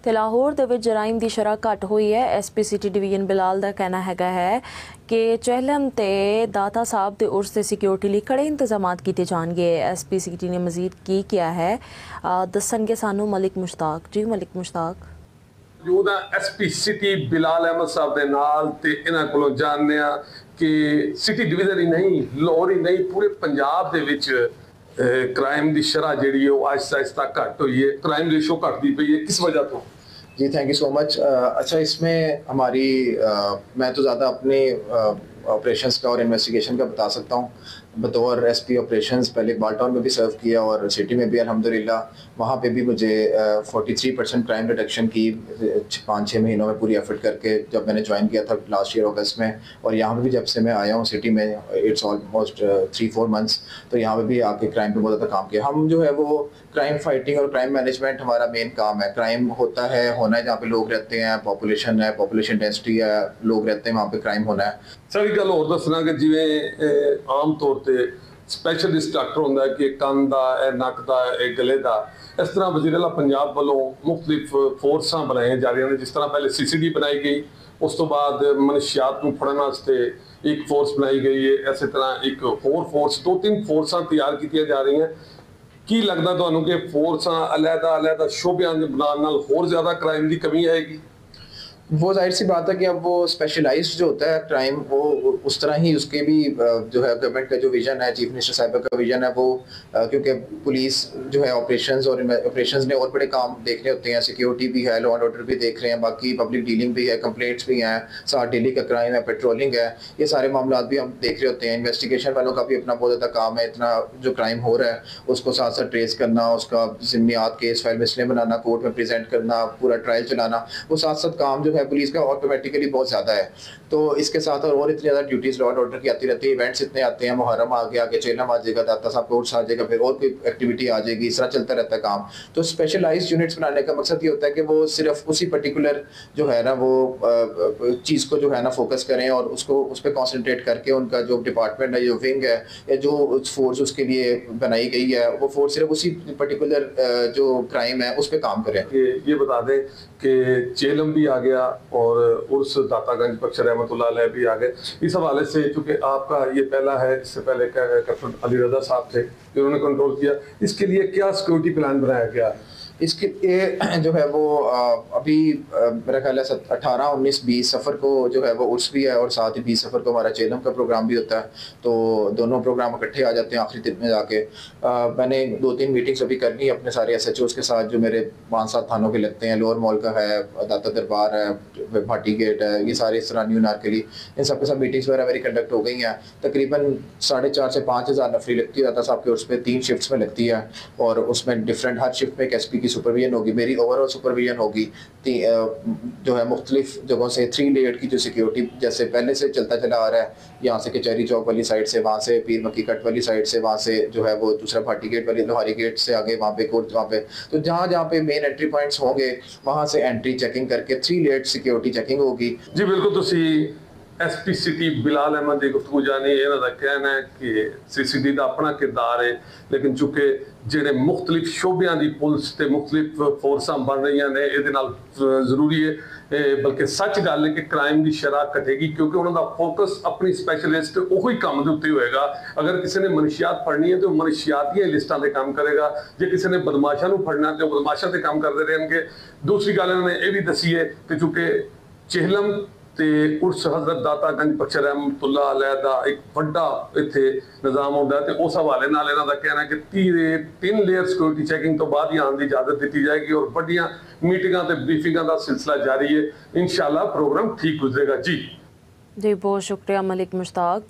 ਤੇ ਲਾਹੌਰ ਦੇ ਵਿੱਚ ਜਰਾਇਮ ਦੀ ਸ਼ਰ੍ਹਾ ਘਟ ਹੋਈ ਹੈ। ਐਸਪੀ ਸਿਟੀ ਡਿਵੀਜ਼ਨ ਬਿਲਾਲ ਦਾ ਕਹਿਣਾ ਹੈਗਾ ਹੈ ਕਿ ਚਹਿਲਮ ਤੇ ਦਾਤਾ ਸਾਹਿਬ ਦੇ ਉਰਸ ਤੇ ਸਿਕਿਉਰਿਟੀ ਲਈ ਕੜੇ ਇੰਤਜ਼ਾਮਾਤ ਕੀਤੇ ਜਾਣਗੇ। ਐਸਪੀ ਸਿਟੀ ਨੇ ਮਜ਼ੀਦ ਕੀ ਕਿਹਾ ਹੈ ਦੱਸਣਗੇ ਸਾਨੂੰ ਮਲਿਕ ਮੁਸ਼ਤਾਕ ਜੀ। ਮਲਿਕ ਮੁਸ਼ਤਾਕ मौजूद है एसपी सिटी बिलाल अहमद साहब के नाल ते इन्हां कोलों जानने कि सिटी डिवीजन ही नहीं लाहौर ही नहीं पूरे पंजाब दे विच क्राइम की शरह जी आहिस्ता आहिस्ता घट हुई है, क्राइम रेशो घटती पई है, किस वजह तो? जी थैंक यू सो मच। अच्छा इसमें हमारी मैं तो ज़्यादा अपने ऑपरेशंस का और इन्वेस्टिगेशन का बता सकता हूँ। बतौर एसपी ऑपरेशंस पहले इकबाल टाउन में भी सर्व किया और सिटी में भी अल्हम्दुलिल्लाह वहाँ पे भी मुझे 43% क्राइम रिडक्शन की 5-6 महीनों में पूरी एफर्ट करके जब मैंने ज्वाइन किया था लास्ट ईयर अगस्त में, और यहाँ पे भी जब से मैं आया हूँ सिटी में इट्स ऑलमोस्ट 3-4 मंथ्स, तो यहाँ पे भी आके क्राइम पे बहुत ज़्यादा काम किया। हम जो है वो क्राइम फाइटिंग और क्राइम मैनेजमेंट हमारा मेन काम है। क्राइम होता है होना है जहाँ पे लोग रहते हैं, पॉपुलेशन है, पॉपुलेशन डेंसिटी है, लोग रहते हैं वहाँ पे क्राइम होना है। सारी गल होर दसना कि जिवें आम तौर पर स्पैशलिस्ट डॉक्टर होंदा है कि कंन दा नक दा गले दा, इस तरह वज़ीर-ए-आला पंजाब वालों मुख्तलिफ फोर्सां बनाई जा रही हैं। जिस तरह पहले CCD बनाई गई, उस तो बाद मनशियात को फड़न वास्ते एक फोर्स बनाई गई है, इस तरह एक होर फोर्स 2-3 फोर्सां तैयार की जा रही हैं। की लगता तुहानूं कि फोर्सां अलहदा शोबियां दे बनाउण नाल होर ज़्यादा क्राइम की कमी आएगी? वो जाहिर सी बात है कि अब वो स्पेशलाइज्ड जो होता है क्राइम, वो उस तरह ही उसके भी जो है गवर्नमेंट का जो विजन है, चीफ मिनिस्टर साहब का विजन है वो, क्योंकि पुलिस जो है ऑपरेशंस ने और बड़े काम देखने होते हैं, सिक्योरिटी भी है, लॉ एंड ऑर्डर भी देख रहे हैं, बाकी पब्लिक डीलिंग भी है, कंप्लेंट्स भी हैं, साथ डेली का क्राइम है, पेट्रोलिंग है, ये सारे मामला भी हम देख रहे होते हैं। इन्वेस्टिगेशन वालों का भी अपना बहुत ज़्यादा काम है, इतना जो क्राइम हो रहा है उसको साथ साथ ट्रेस करना, उसका ज़िम्मियात केस फाइल मिसले बनाना, कोर्ट में प्रेजेंट करना, पूरा ट्रायल चलाना, वो साथ साथ काम जो है पुलिस का ऑटोमेटिकली बहुत ज़्यादा है। तो इसके साथ और इतनी ज़्यादा ड्यूटीज़ लॉ एंड ऑर्डर की आती रहती है, इवेंट्स इतने आते हैं, मुहर्रम आ गया, आगे चेलम आ जाएगा, दाता साहब का उर्स आ जाएगा, फिर और कोई एक्टिविटी आ जाएगी, इस तरह चलता रहता है काम। तो स्पेशलाइज्ड यूनिट्स बनाने का मकसद ये होता है कि वो सिर्फ उसी पर्टिकुलर जो है ना वो चीज़ को जो है ना फोकस करें और उसको उस पर कॉन्सेंट्रेट करके उनका जो डिपार्टमेंट है, जो विंग है या जो फोर्स उसके लिए बनाई गई है, वो फोर्स सिर्फ उसी पर्टिकुलर जो क्राइम है उस पर काम करें। ये बता दें कि चेलम भी आ गया और उर्स दातागंज बख्शर रहमतुल्लाह अलैह भी आ गए। इस हवाले से चूँकि आपका ये पहला है, इससे पहले कैप्टन अली रज़ा साहब थे जिन्होंने कंट्रोल किया, इसके लिए क्या सिक्योरिटी प्लान बनाया गया है? इसके लिए जो है वो अभी मेरा ख्याल है 18, 19, 20 सफ़र को जो है वो उर्स भी है और साथ ही 20 सफ़र को हमारा चेलम का प्रोग्राम भी होता है, तो दोनों प्रोग्राम इकट्ठे आ जाते हैं आखिरी दिन में जाके। मैंने 2-3 मीटिंग्स अभी करनी है अपने सारे SHOs के साथ जो मेरे 5-7 थानों के लगते हैं। लोअर मॉल का है, दाता दरबार है, भाटी गेट है, ये सारे इस तरह न्यू नारकली, इन सब के साथ मीटिंग्स वगैरह मेरी कंडक्ट हो गई हैं। तकरीबन 4,500 से 5,000 नफरी लगती है दाता साहब के उर्स पे, 3 शिफ्ट्स में लगती है और उसमें डिफरेंट हर शिफ्ट में एक SP की सुपरविजन होगी, मेरी ओवरऑल सुपरविजन होगी। जो है मुख्तलिफ जगहों से 3 लेयर की जो सिक्योरिटी जैसे पहले से चलता चला आ रहा है, यहाँ से कचहरी चौक वाली साइड से, वहाँ से पीर मक्की कट वाली साइड से, वहाँ से जो है वो दूसरा भाटी गेट वाली लोहारी गेट से आगे वहाँ पे कोर्ट, वहाँ पे तो जहाँ जहाँ पे मेन एंट्री पॉइंट्स होंगे वहाँ से एंट्री चेकिंग करके 3 लेयर सिक्योरिटी चेकिंग होगी। जी बिल्कुल, तुसी एसपी सिटी बिलाल अहमद की गुफ्तगू जानी, इन्हों का कहना है कि CCD का अपना किरदार है, लेकिन चूंकि ਜਿਹੜੇ मुख्तलिफ शोबियां की पुलिस से मुख्तलिफ फोर्सां बन रही ने, ये जरूरी है, बल्कि सच गल है कि क्राइम की शरह घटेगी क्योंकि उन्होंने फोकस अपनी स्पैशलिस्ट उही काम के उत्ते होएगा। अगर किसी ने मनशियात फड़नी है तो मनशियात की लिस्टां से काम करेगा, जो किसी ने बदमाशा फड़ना तो बदमाशा से काम करते रहेंगे। दूसरी गल इन्होंने यह भी दसी है कि चूंकि चेहलम ते उर्स हज़रत दातागंज बख्शर रहमतुल्लाह अलैह दा एक वड्डा इत्थे निज़ाम होंदा है, तो उस हवाले नाल इन्हां दा कहना है कि 3 लेयर सिक्योरिटी चेकिंग तो बाद ही आने की इजाजत दी जाएगी और वड्डियां मीटिंगां ते ब्रीफिंगां दा सिलसिला जारी है। इंशाअल्लाह प्रोग्राम ठीक गुजरेगा। जी बहुत शुक्रिया मलिक मुश्ताक।